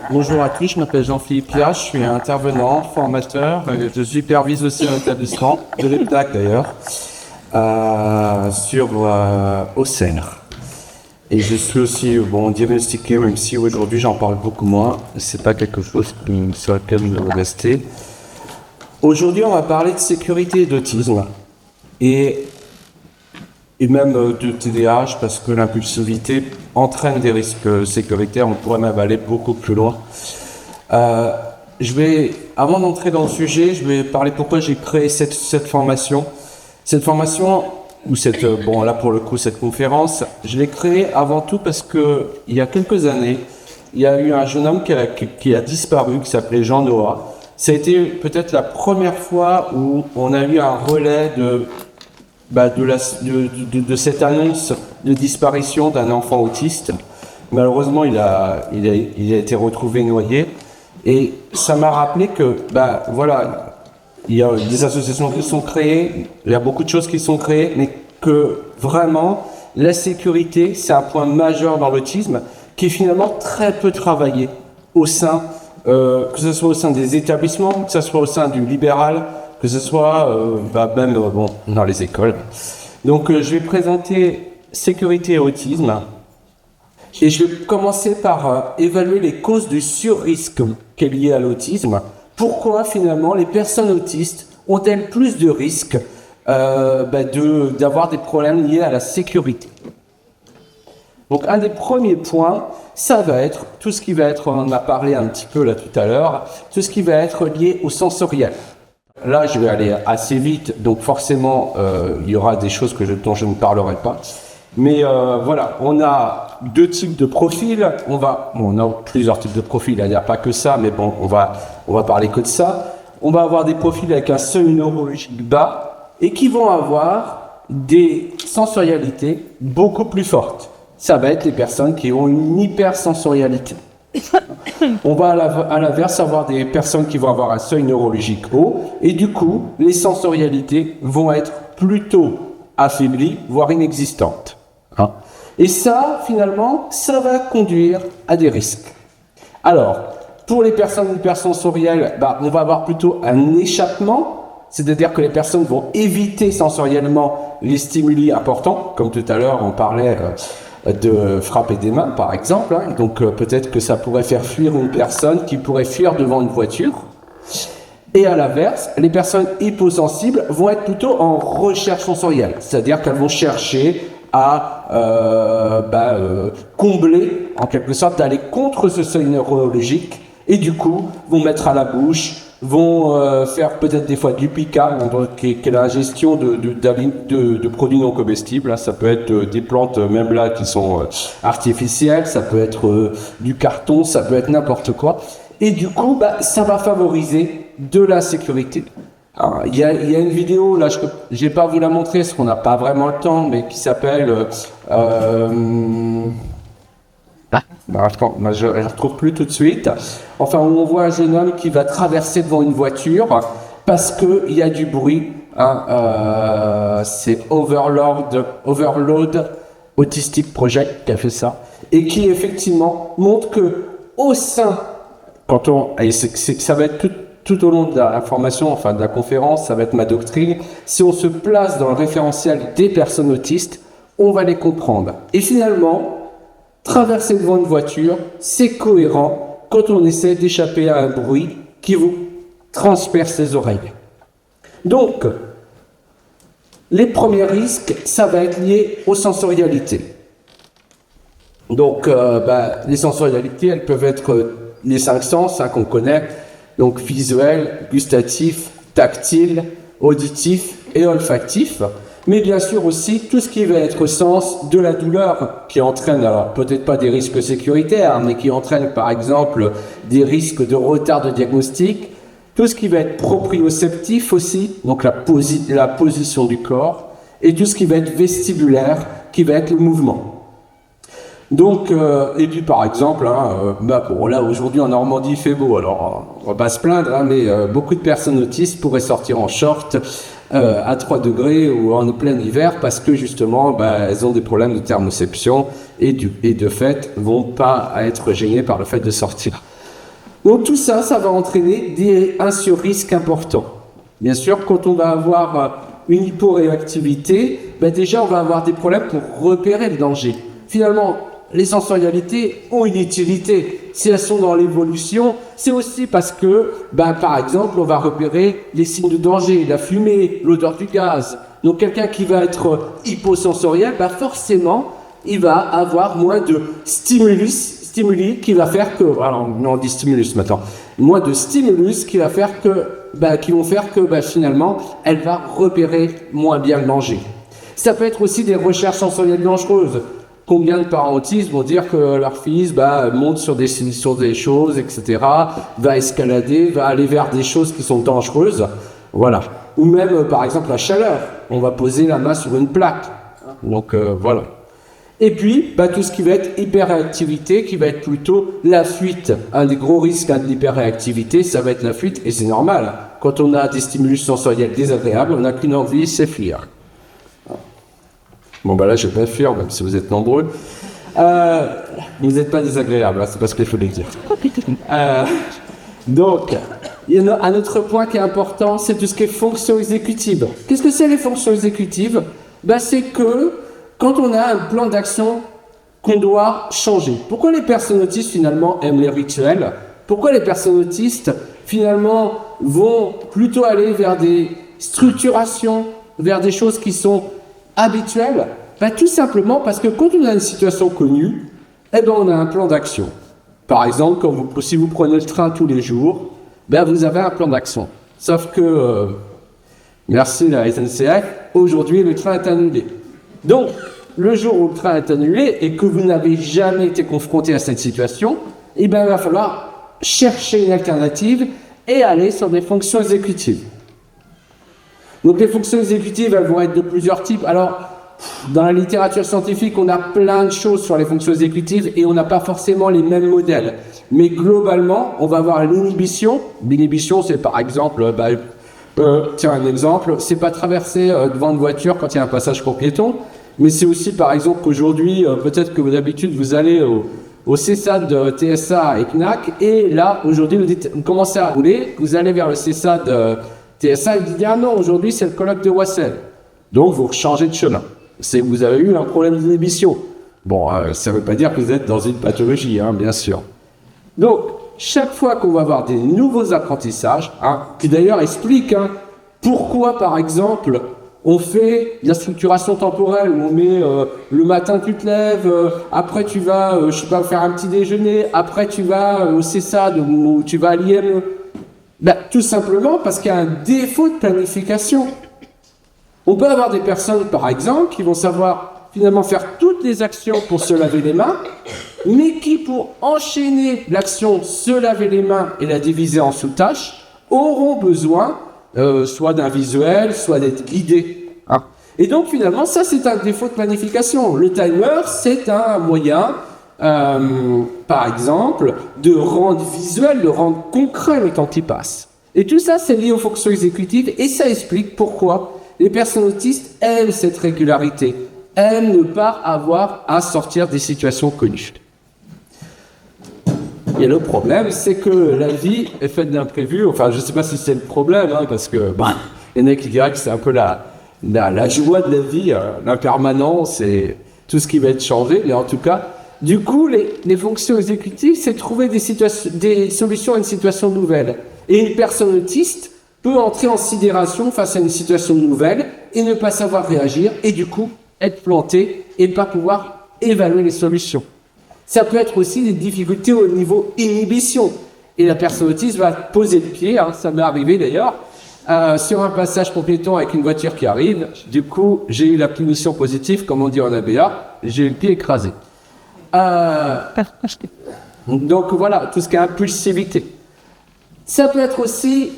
Bonjour à tous, je m'appelle Jean-Philippe Piat, je suis intervenant, formateur, je supervise aussi un établissement, de l'EPTAC d'ailleurs, sur Auxerre. Et je suis aussi diagnostiqué, même si aujourd'hui j'en parle beaucoup moins, c'est pas quelque chose sur lequel je veux rester. Aujourd'hui on va parler de sécurité et d'autisme, et même de TDAH, parce que l'impulsivité entraîne des risques sécuritaires, on pourrait même aller beaucoup plus loin. Avant d'entrer dans le sujet, je vais parler pourquoi j'ai créé cette formation. Cette formation, là pour le coup cette conférence, je l'ai créée avant tout parce que il y a quelques années, il y a eu un jeune homme qui a disparu, qui s'appelait Jean Noah. Ça a été peut-être la première fois où on a eu un relais de cette annonce de disparition d'un enfant autiste. Malheureusement, il a été retrouvé noyé. Et ça m'a rappelé que, il y a des associations qui sont créées, il y a beaucoup de choses qui sont créées, mais que vraiment, la sécurité, c'est un point majeur dans l'autisme, qui est finalement très peu travaillé au sein, que ce soit au sein des établissements, que ce soit au sein du libéral, que ce soit dans les écoles. Donc je vais présenter sécurité et autisme. Et je vais commencer par évaluer les causes du surrisque qui est lié à l'autisme. Pourquoi finalement les personnes autistes ont-elles plus de risques d'avoir des problèmes liés à la sécurité? Donc un des premiers points, ça va être tout ce qui va être, on en a parlé un petit peu là tout à l'heure, tout ce qui va être lié au sensoriel. Là, je vais aller assez vite, donc forcément, il y aura des choses dont je ne parlerai pas. Mais on a deux types de profils. On a plusieurs types de profils, il n'y a pas que ça, mais bon, on va parler que de ça. On va avoir des profils avec un seuil neurologique bas et qui vont avoir des sensorialités beaucoup plus fortes. Ça va être les personnes qui ont une hypersensorialité. On va à l'inverse avoir des personnes qui vont avoir un seuil neurologique haut et du coup, les sensorialités vont être plutôt affaiblies, voire inexistantes. Et ça, finalement, ça va conduire à des risques. Alors, pour les personnes hypersensorielles, on va avoir plutôt un échappement, c'est-à-dire que les personnes vont éviter sensoriellement les stimuli importants, comme tout à l'heure on parlait de frapper des mains par exemple, donc peut-être que ça pourrait faire fuir une personne qui pourrait fuir devant une voiture. Et à l'inverse, les personnes hyposensibles vont être plutôt en recherche sensorielle, c'est-à-dire qu'elles vont chercher à combler, en quelque sorte, d'aller contre ce seuil neurologique, et du coup vont mettre à la bouche, vont faire peut-être des fois du pica, qui est la gestion de produits non comestibles. Ça peut être des plantes, même là, qui sont artificielles, ça peut être du carton, ça peut être n'importe quoi. Et du coup, ça va favoriser de la sécurité. Il y a une vidéo, là, je ne vais pas vous la montrer, parce qu'on n'a pas vraiment le temps, mais qui s'appelle... je ne la retrouve plus tout de suite. Enfin, où on voit un jeune homme qui va traverser devant une voiture parce qu'il y a du bruit. C'est Overload Autistic Project qui a fait ça. Et qui, effectivement, montre que au sein... ça va être tout au long de la formation, enfin de la conférence, ça va être ma doctrine. Si on se place dans le référentiel des personnes autistes, on va les comprendre. Et finalement, traverser devant une voiture, c'est cohérent quand on essaie d'échapper à un bruit qui vous transperce les oreilles. Donc, les premiers risques, ça va être lié aux sensorialités. Donc, les sensorialités, elles peuvent être les 5 sens qu'on connaît, donc visuel, gustatif, tactile, auditif et olfactif. Mais bien sûr aussi tout ce qui va être sens de la douleur, qui entraîne, alors peut-être pas des risques sécuritaires, mais qui entraîne par exemple des risques de retard de diagnostic. Tout ce qui va être proprioceptif aussi, donc la position du corps, et tout ce qui va être vestibulaire, qui va être le mouvement. Donc, et puis par exemple, là aujourd'hui en Normandie il fait beau, alors on va pas se plaindre, mais beaucoup de personnes autistes pourraient sortir en short à 3 degrés ou en plein hiver parce que justement elles ont des problèmes de thermoception et de fait vont pas être gênées par le fait de sortir. Donc tout ça, ça va entraîner un surrisque important. Bien sûr, quand on va avoir une hyporéactivité, déjà on va avoir des problèmes pour repérer le danger. Finalement, les sensorialités ont une utilité. Si elles sont dans l'évolution, c'est aussi parce que, par exemple, on va repérer les signes de danger, la fumée, l'odeur du gaz. Donc quelqu'un qui va être hyposensoriel, forcément, il va avoir moins de stimuli qui va faire que, alors on dit stimulus maintenant, moins de stimulus qui va faire que, qui vont faire que finalement, elle va repérer moins bien le danger. Ça peut être aussi des recherches sensorielles dangereuses. Combien de parents autistes vont dire que leur fils monte sur des choses, etc., va escalader, va aller vers des choses qui sont dangereuses, voilà. Ou même, par exemple, la chaleur. On va poser la main sur une plaque. Donc, voilà. Et puis, tout ce qui va être hyperréactivité, qui va être plutôt la fuite. Un des gros risques de l'hyperréactivité, ça va être la fuite, et c'est normal. Quand on a des stimulus sensoriels désagréables, on n'a qu'une envie, c'est fuir. Bon, là, je vais pas fuir, même si vous êtes nombreux. Vous n'êtes pas désagréable, c'est parce qu'il faut le dire. Donc, il y a un autre point qui est important, c'est tout ce qui est fonctions exécutives. Qu'est-ce que c'est les fonctions exécutives ? C'est que quand on a un plan d'action qu'on doit changer. Pourquoi les personnes autistes, finalement, aiment les rituels ? Pourquoi les personnes autistes, finalement, vont plutôt aller vers des structurations, vers des choses qui sont habituelles ? Tout simplement parce que quand on a une situation connue, on a un plan d'action. Par exemple, si vous prenez le train tous les jours, vous avez un plan d'action. Sauf que, merci la SNCF, aujourd'hui le train est annulé. Donc, le jour où le train est annulé et que vous n'avez jamais été confronté à cette situation, il va falloir chercher une alternative et aller sur des fonctions exécutives. Donc les fonctions exécutives, elles vont être de plusieurs types. Alors, dans la littérature scientifique, on a plein de choses sur les fonctions exécutives et on n'a pas forcément les mêmes modèles. Mais globalement, on va avoir l'inhibition. L'inhibition, c'est par exemple, tiens un exemple, c'est pas traverser devant une voiture quand il y a un passage pour piétons, mais c'est aussi par exemple qu'aujourd'hui, peut-être que d'habitude vous allez au CESAD de TSA et CNAC, et là, aujourd'hui, vous commencez à rouler, vous allez vers le CESAD TSA, il dit « Ah non, aujourd'hui, c'est le colloque de Wassel. » Donc, vous changez de chemin. C'est que vous avez eu un problème d'inhibition. Bon, ça ne veut pas dire que vous êtes dans une pathologie, bien sûr. Donc, chaque fois qu'on va avoir des nouveaux apprentissages, qui d'ailleurs expliquent pourquoi, par exemple, on fait de la structuration temporelle, où on met le matin tu te lèves, après tu vas, faire un petit déjeuner, après tu vas au CESAD ou tu vas à l'IME. Tout simplement parce qu'il y a un défaut de planification. On peut avoir des personnes, par exemple, qui vont savoir finalement faire toutes les actions pour se laver les mains, mais qui, pour enchaîner l'action se laver les mains et la diviser en sous-tâches, auront besoin soit d'un visuel, soit d'être guidés. Et donc, finalement, ça, c'est un défaut de planification. Le timer, c'est un moyen, par exemple, de rendre visuel, de rendre concret le temps qui passe. Et tout ça, c'est lié aux fonctions exécutives, et ça explique pourquoi les personnes autistes aiment cette régularité, aiment ne pas avoir à sortir des situations connues. Et le problème, c'est que la vie est faite d'imprévus. Enfin, je ne sais pas si c'est le problème, parce que, il y en a qui diraient que c'est un peu la joie de la vie, l'impermanence et tout ce qui va être changé. Mais en tout cas, du coup, les fonctions exécutives, c'est trouver des solutions à une situation nouvelle. Et une personne autiste peut entrer en sidération face à une situation nouvelle et ne pas savoir réagir et du coup être planté et ne pas pouvoir évaluer les solutions. Ça peut être aussi des difficultés au niveau inhibition. Et la personne autiste va poser le pied, ça m'est arrivé d'ailleurs, sur un passage pour piétons avec une voiture qui arrive. Du coup, j'ai eu la punition positive, comme on dit en ABA, j'ai eu le pied écrasé. Donc voilà, tout ce qui est impulsivité. Ça peut être aussi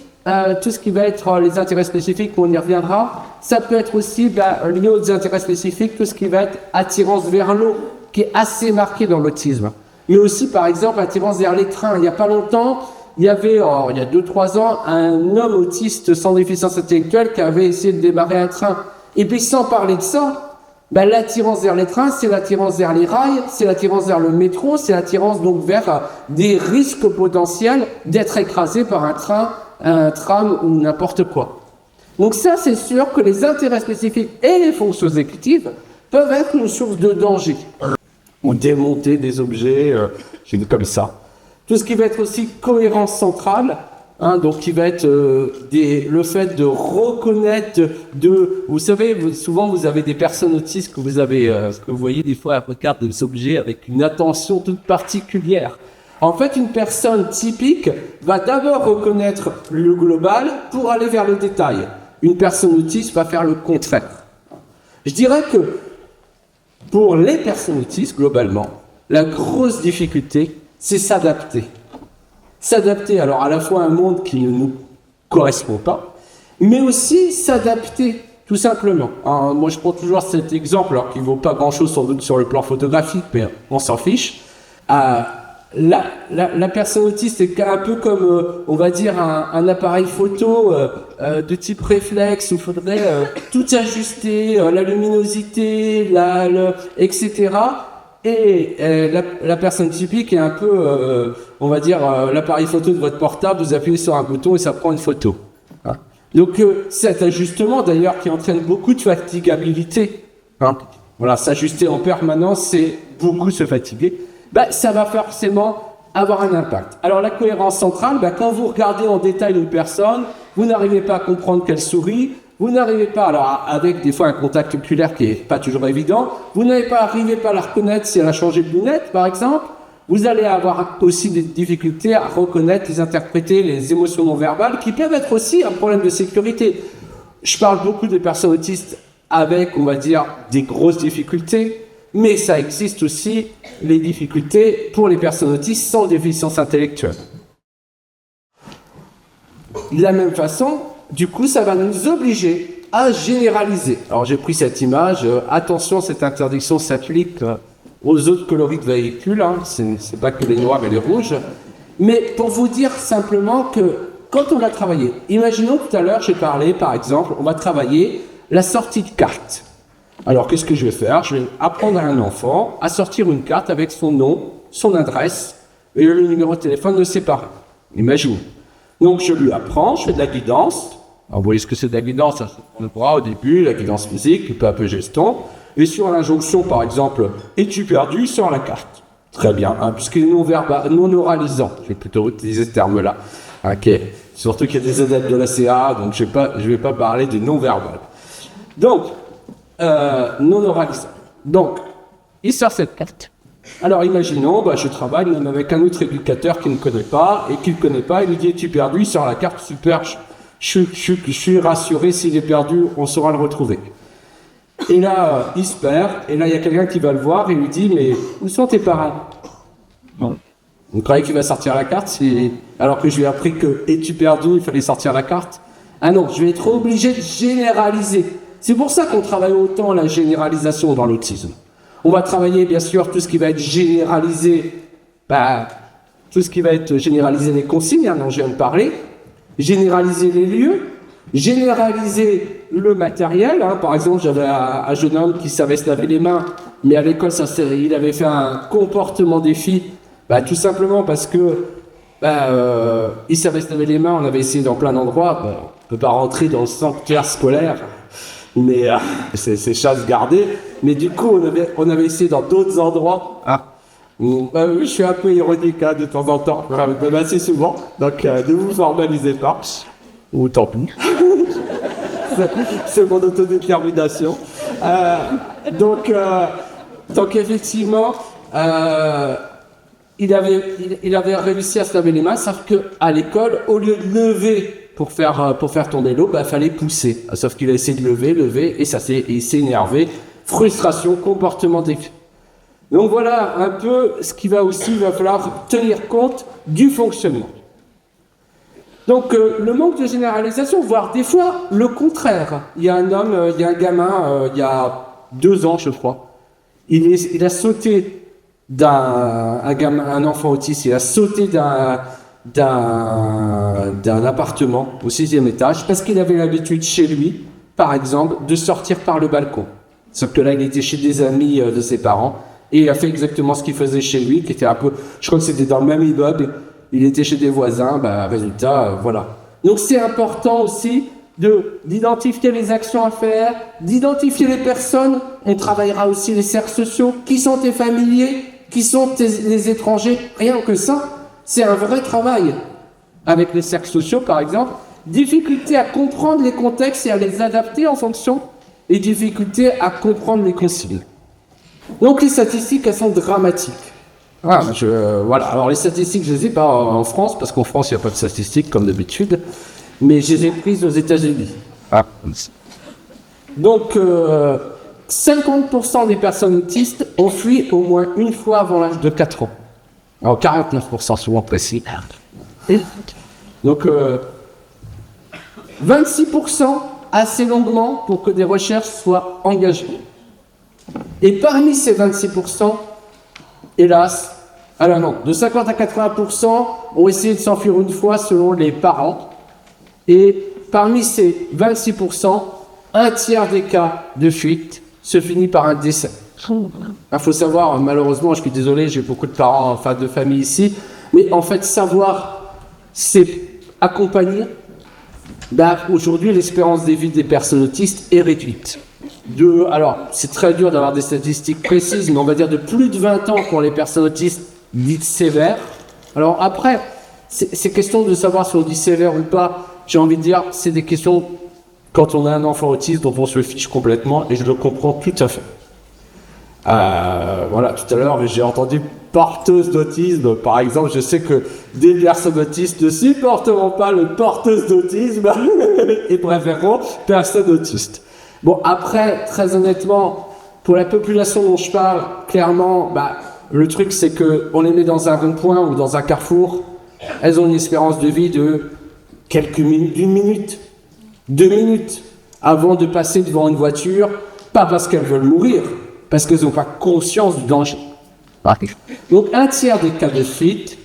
tout ce qui va être les intérêts spécifiques, on y reviendra. Ça peut être aussi lié aux intérêts spécifiques, tout ce qui va être attirance vers l'eau, qui est assez marqué dans l'autisme. Mais aussi, par exemple, attirance vers les trains. Il n'y a pas longtemps, il y avait, il y a 2-3 ans, un homme autiste sans déficience intellectuelle qui avait essayé de démarrer un train. Et puis, sans parler de ça, Ben, l'attirance vers les trains, c'est l'attirance vers les rails, c'est l'attirance vers le métro, c'est l'attirance donc vers des risques potentiels d'être écrasé par un train, un tram ou n'importe quoi. Donc ça, c'est sûr que les intérêts spécifiques et les fonctions exécutives peuvent être une source de danger. Ou démonter des objets, comme ça. Tout ce qui va être aussi cohérence centrale, donc qui va être le fait de reconnaître, vous savez, souvent vous avez des personnes autistes que vous voyez des fois, elles regardent des objets avec une attention toute particulière. En fait, une personne typique va d'abord reconnaître le global pour aller vers le détail. Une personne autiste va faire le contraire. Je dirais que pour les personnes autistes, globalement, la grosse difficulté, c'est s'adapter. S'adapter, alors à la fois à un monde qui ne nous correspond pas, mais aussi s'adapter, tout simplement. Alors, moi, je prends toujours cet exemple, alors qu'il ne vaut pas grand-chose sans doute sur le plan photographique, mais on s'en fiche. La personne autiste est un peu comme, on va dire, un appareil photo de type réflexe où il faudrait tout ajuster, la luminosité, etc. Et la personne typique est un peu, on va dire, l'appareil photo de votre portable, vous appuyez sur un bouton et ça prend une photo. Hein. Donc cet ajustement d'ailleurs qui entraîne beaucoup de fatigabilité, voilà, s'ajuster en permanence, c'est beaucoup se fatiguer, ça va forcément avoir un impact. Alors la cohérence centrale, quand vous regardez en détail une personne, vous n'arrivez pas à comprendre qu'elle sourit, vous n'arrivez pas, alors avec des fois un contact oculaire qui n'est pas toujours évident, vous n'arrivez pas à la reconnaître si elle a changé de lunettes, par exemple, vous allez avoir aussi des difficultés à reconnaître, les interpréter, les émotions non verbales, qui peuvent être aussi un problème de sécurité. Je parle beaucoup des personnes autistes avec, on va dire, des grosses difficultés, mais ça existe aussi les difficultés pour les personnes autistes sans déficience intellectuelle. De la même façon, du coup, ça va nous obliger à généraliser. Alors, j'ai pris cette image. Attention, cette interdiction s'applique aux autres coloris de véhicules. C'est pas que les noirs et les rouges. Mais pour vous dire simplement que quand on va travailler, imaginons tout à l'heure, j'ai parlé, par exemple, on va travailler la sortie de carte. Alors, qu'est-ce que je vais faire? Je vais apprendre à un enfant à sortir une carte avec son nom, son adresse et le numéro de téléphone de ses parents. Imaginez. Donc, je lui apprends, je fais de la guidance. Alors, vous voyez ce que c'est de la guidance, ça se prend le bras au début, la guidance physique, peu à peu gestion. Et sur l'injonction, par exemple, es-tu perdu sur la carte? Très bien, puisqu'il est non oralisant. Je vais plutôt utiliser ce terme-là. Ok. Surtout qu'il y a des adeptes de la CA, donc je vais pas parler des non-verbales. Donc, non oralisant. Donc, il sort cette carte. Alors imaginons, je travaille même avec un autre éducateur qui ne connaît pas, et qui ne connaît pas, il lui dit, es-tu perdu sur la carte? Super, je suis rassuré, s'il est perdu, on saura le retrouver. Et là, il se perd, et là, il y a quelqu'un qui va le voir, et lui dit, mais où sont tes parents? Bon. Vous croyez qu'il va sortir la carte, alors que je lui ai appris que, es-tu perdu, il fallait sortir la carte? Ah non, je vais être obligé de généraliser. C'est pour ça qu'on travaille autant la généralisation dans l'autisme. On va travailler, bien sûr, tout ce qui va être généralisé, tout ce qui va être généraliser les consignes, dont je viens de parler, généraliser les lieux, généraliser le matériel. Par exemple, j'avais un jeune homme qui savait se laver les mains, mais à l'école, il avait fait un comportement défi, tout simplement parce que il savait se laver les mains, on avait essayé dans plein d'endroits, on ne peut pas rentrer dans le sanctuaire scolaire, mais c'est chasse gardée. Mais du coup, on avait essayé dans d'autres endroits. Je suis un peu ironique de temps en temps, même assez souvent. Donc, ne vous formalisez pas. Ou tant pis. C'est mon autodétermination. Donc effectivement, il avait réussi à se laver les mains, sauf qu'à l'école, au lieu de lever pour faire tomber l'eau, fallait pousser. Sauf qu'il a essayé de lever, et il s'est énervé. Frustration, comportement défi. Donc voilà un peu ce qu'il va falloir tenir compte du fonctionnement. Donc le manque de généralisation, voire des fois le contraire. Il y a un gamin, il y a 2 ans je crois, il a sauté un enfant autiste, il a sauté d'un appartement au 6e étage parce qu'il avait l'habitude chez lui, par exemple, de sortir par le balcon. Sauf que là, il était chez des amis de ses parents. Et il a fait exactement ce qu'il faisait chez lui, qui était un peu... Je crois que c'était dans le même immeuble. Il était chez des voisins. Résultat, voilà. Donc c'est important aussi d'identifier les actions à faire, d'identifier les personnes. On travaillera aussi les cercles sociaux. Qui sont tes familiers? Qui sont les étrangers? Rien que ça, c'est un vrai travail. Avec les cercles sociaux, par exemple. Difficulté à comprendre les contextes et à les adapter en fonction. Et difficulté à comprendre les consignes. Donc les statistiques, elles sont dramatiques. Voilà. Alors les statistiques, je ne les ai pas en France, parce qu'en France, il n'y a pas de statistiques, comme d'habitude. Mais je les ai prises aux États-Unis. Donc, 50% des personnes autistes ont fui au moins une fois avant l'âge de 4 ans. Alors 49% souvent précis. Donc, 26% assez longuement pour que des recherches soient engagées. Et parmi ces 26%, hélas, alors non, de 50 à 80% ont essayé de s'enfuir une fois selon les parents. Et parmi ces 26%, un tiers des cas de fuite se finit par un décès. Il faut savoir, malheureusement, je suis désolé, j'ai beaucoup de parents, enfin de famille ici, mais en fait, savoir, c'est accompagner. Aujourd'hui, l'espérance de vie des personnes autistes est réduite. Alors, c'est très dur d'avoir des statistiques précises, mais on va dire de plus de 20 ans pour les personnes autistes dites sévères. Alors après, c'est question de savoir si on dit sévère ou pas. J'ai envie de dire, c'est des questions, quand on a un enfant autiste, dont on se fiche complètement, et je le comprends tout à fait. Voilà, tout à l'heure, j'ai entendu porteuse d'autisme. Par exemple, je sais que des personnes autistes ne supporteront pas le porteuse d'autisme et préféreront personne autiste. Bon, après, très honnêtement, pour la population dont je parle, clairement, le truc, c'est qu'on les met dans un rond-point ou dans un carrefour. Elles ont une espérance de vie de quelques minutes, 1 minute, 2 minutes, avant de passer devant une voiture, pas parce qu'elles veulent mourir, parce qu'elles n'ont pas conscience du danger. Donc, un tiers des cas de fuite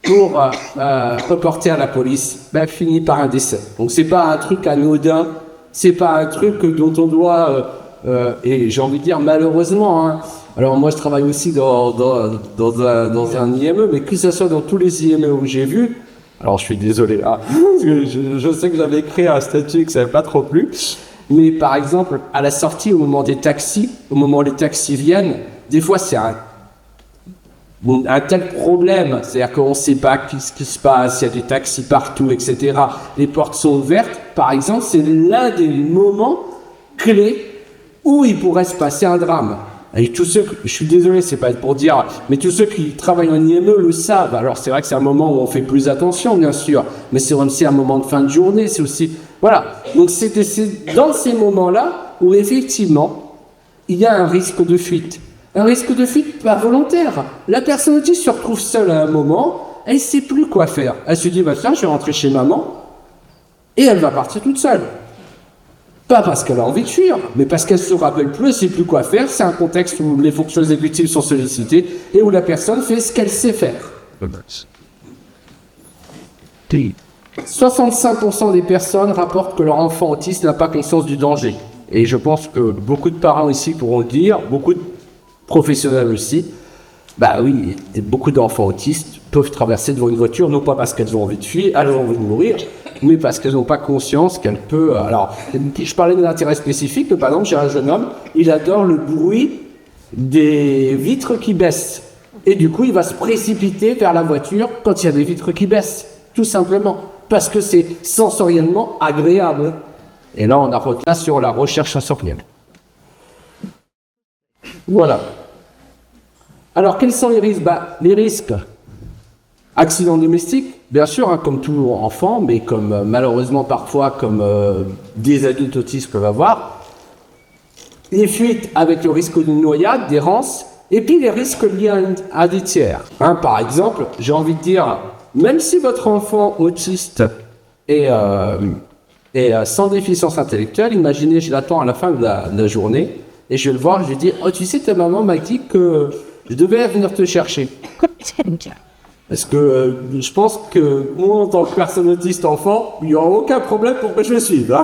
pour reporter à la police finit par un décès. Donc, c'est pas un truc anodin, c'est pas un truc dont on doit, et j'ai envie de dire malheureusement, alors moi je travaille aussi dans un IME, mais que ce soit dans tous les IME où j'ai vu, alors je suis désolé là, je sais que j'avais créé un statut que ça n'avait pas trop plu, mais par exemple, à la sortie, au moment des taxis, au moment où les taxis viennent, des fois c'est un tel problème, c'est-à-dire qu'on ne sait pas ce qui se passe, il y a des taxis partout, etc. Les portes sont ouvertes, par exemple, c'est l'un des moments clés où il pourrait se passer un drame. Et tous ceux, je suis désolé, c'est pas pour dire, mais tous ceux qui travaillent en IME le savent. Alors c'est vrai que c'est un moment où on fait plus attention, bien sûr, mais c'est aussi un moment de fin de journée, c'est aussi, voilà. Donc c'est dans ces moments-là où effectivement, il y a un risque de fuite. Un risque de fuite pas volontaire. La personne autiste se retrouve seule à un moment, elle ne sait plus quoi faire. Elle se dit, tiens, je vais rentrer chez maman, et elle va partir toute seule. Pas parce qu'elle a envie de fuir, mais parce qu'elle ne se rappelle plus, elle ne sait plus quoi faire. C'est un contexte où les fonctions exécutives sont sollicitées, et où la personne fait ce qu'elle sait faire. 65% des personnes rapportent que leur enfant autiste n'a pas conscience du danger. Et je pense que beaucoup de parents ici pourront le dire, beaucoup de professionnels aussi, oui, beaucoup d'enfants autistes peuvent traverser devant une voiture, non pas parce qu'elles ont envie de fuir, elles ont envie de mourir, mais parce qu'elles n'ont pas conscience qu'elles peuvent... Alors, je parlais d'un intérêt spécifique, mais par exemple, j'ai un jeune homme, il adore le bruit des vitres qui baissent. Et du coup, il va se précipiter vers la voiture quand il y a des vitres qui baissent, tout simplement, parce que c'est sensoriellement agréable. Et là, on revient sur la recherche sensorielle. Voilà. Alors, quels sont les risques ? Les risques, accidents domestiques, bien sûr, comme tout enfant, mais comme malheureusement parfois, comme des adultes autistes peuvent avoir. Les fuites avec le risque de noyade, d'errance, et puis les risques liés à des tiers. Par exemple, j'ai envie de dire, même si votre enfant autiste est sans déficience intellectuelle, imaginez, je l'attends à la fin de la journée, et je vais le voir, je lui dis, tu sais, ta maman m'a dit que je devais venir te chercher. Parce que je pense que moi, en tant que personne autiste enfant, il n'y aura aucun problème pour que je le suive. Hein.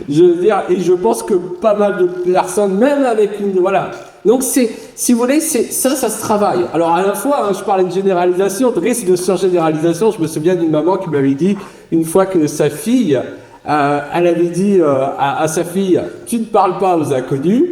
Je veux dire, et je pense que pas mal de personnes, même avec une, voilà. Donc si vous voulez, ça se travaille. Alors à la fois, hein, je parlais de généralisation, de risque de surgénéralisation. Je me souviens d'une maman qui m'avait dit une fois que sa fille, elle avait dit à sa fille, tu ne parles pas aux inconnus.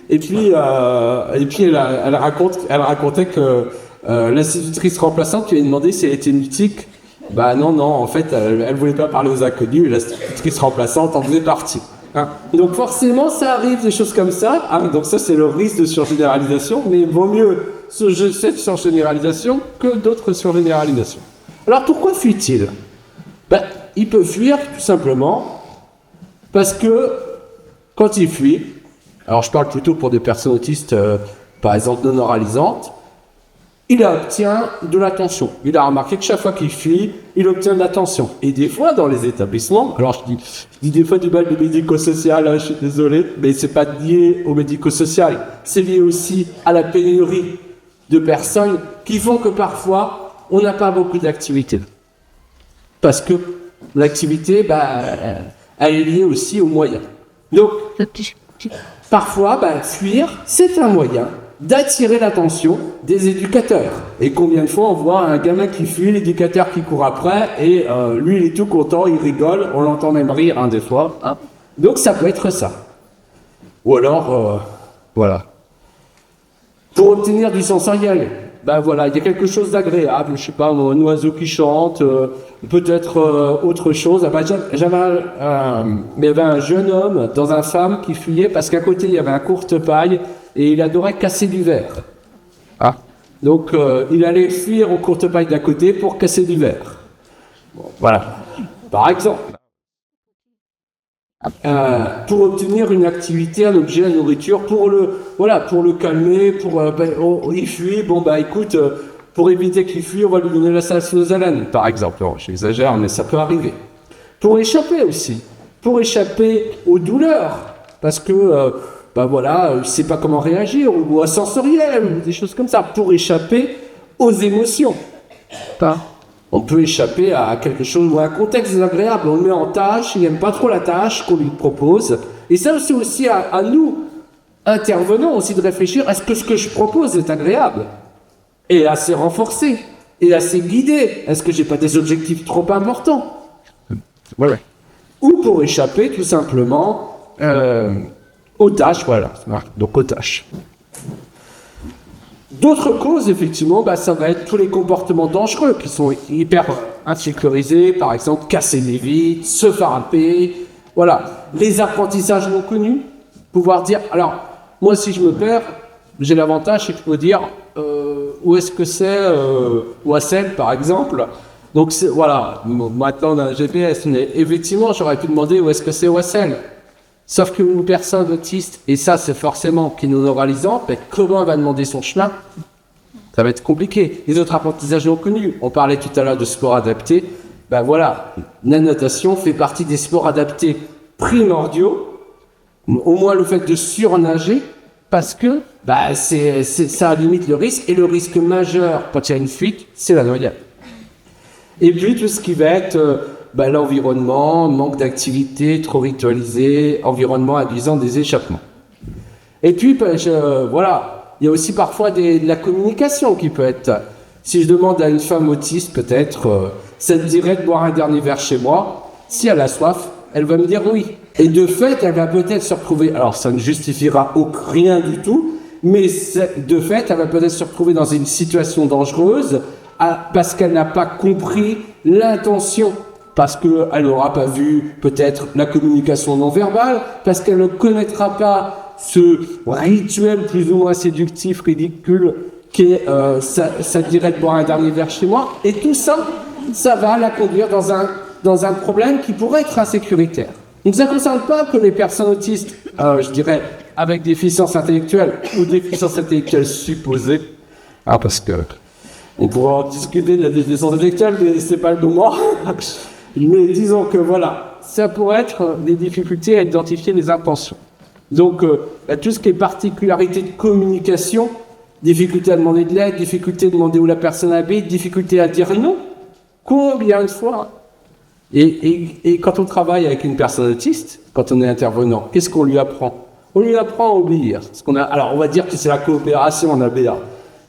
Et puis elle racontait que l'institutrice remplaçante lui a demandé si elle était mutique. Bah non, en fait, elle voulait pas parler aux inconnus, et l'institutrice remplaçante en faisait partie. Hein. Donc forcément, ça arrive des choses comme ça. Hein. Donc ça, c'est le risque de surgénéralisation, mais vaut mieux cette surgénéralisation que d'autres surgénéralisations. Alors pourquoi fuit-il? Il peut fuir tout simplement parce que quand il fuit, alors je parle plutôt pour des personnes autistes, par exemple non oralisantes, il obtient de l'attention. Il a remarqué que chaque fois qu'il fuit, il obtient de l'attention. Et des fois, dans les établissements, alors je dis des fois du mal du médico-social, hein, je suis désolé, mais c'est pas lié au médico-social, c'est lié aussi à la pénurie de personnes qui font que parfois, on n'a pas beaucoup d'activité. Parce que l'activité, elle est liée aussi aux moyens. Donc, parfois, fuir, c'est un moyen d'attirer l'attention des éducateurs. Et combien de fois on voit un gamin qui fuit, l'éducateur qui court après, et lui il est tout content, il rigole, on l'entend même rire des fois. Hein. Donc ça peut être ça. Ou alors, voilà. Pour obtenir du sensoriel, il y a quelque chose d'agréable, je sais pas, un oiseau qui chante, peut-être autre chose. Il y avait un jeune homme dans un phare qui fuyait parce qu'à côté il y avait un courte-paille et il adorait casser du verre. Ah. Donc il allait fuir au courte-paille d'à côté pour casser du verre. Bon, voilà. Par exemple. Pour obtenir une activité, un objet, la nourriture, pour le calmer, il fuit, écoute, pour éviter qu'il fuit, on va lui donner la salsozalane, par exemple. Bon, j'exagère, mais ça peut arriver. Pour échapper aussi, pour échapper aux douleurs, parce que, il ne sait pas comment réagir, ou à sensoriel, ou des choses comme ça, pour échapper aux émotions. On peut échapper à quelque chose ou à un contexte désagréable. On le met en tâche, il n'aime pas trop la tâche qu'on lui propose. Et ça, c'est aussi à nous, intervenants, aussi de réfléchir, est-ce que ce que je propose est agréable? Et assez renforcé, et assez guidé. Est-ce que j'ai pas des objectifs trop importants? Ouais. Ou pour échapper, tout simplement, aux tâches, voilà. Donc aux tâches. D'autres causes, effectivement, ça va être tous les comportements dangereux qui sont hyper insécurisés, par exemple casser des vitres, se frapper, voilà. Les apprentissages non connus, pouvoir dire, alors, moi si je me perds, j'ai l'avantage, c'est que je peux dire où est-ce que c'est Wassel, par exemple. Donc voilà, maintenant on a un GPS, mais effectivement j'aurais pu demander où est-ce que c'est Wassel. Sauf qu'une personne autiste, et ça c'est forcément qui est non oralisant, comment elle va demander son chemin? Ça va être compliqué. Les autres apprentissages non connus, on parlait tout à l'heure de sport adapté, la natation fait partie des sports adaptés primordiaux, au moins le fait de surnager, parce que ça limite le risque, et le risque majeur quand il y a une fuite, c'est la noyade. Et puis tout ce qui va être l'environnement, manque d'activité, trop ritualisé, environnement induisant des échappements. Et puis, il y a aussi parfois de la communication qui peut être... Si je demande à une femme autiste, peut-être, ça te dirait de boire un dernier verre chez moi, si elle a soif, elle va me dire oui. Et de fait, elle va peut-être se retrouver... Alors, ça ne justifiera rien du tout, mais de fait, elle va peut-être se retrouver dans une situation dangereuse parce qu'elle n'a pas compris l'intention, parce qu'elle n'aura pas vu peut-être la communication non verbale, parce qu'elle ne connaîtra pas ce rituel plus ou moins séductif, ridicule, qui est ça dirait de boire un dernier verre chez moi. Et tout ça, ça va la conduire dans un problème qui pourrait être insécuritaire. Donc ça ne concerne pas que les personnes autistes, je dirais, avec déficience intellectuelle ou déficience intellectuelle supposée, parce que on pourra en discuter de la déficience intellectuelle, mais c'est pas le moment. Mais disons que ça pourrait être des difficultés à identifier les intentions. Donc, tout ce qui est particularité de communication Difficulté à demander de l'aide, difficulté à demander où la personne habite, difficulté à dire non. Combien de fois? Et quand on travaille avec une personne autiste, quand on est intervenant, qu'est-ce qu'on lui apprend? On lui apprend à obéir. Alors, on va dire que c'est la coopération en ABA.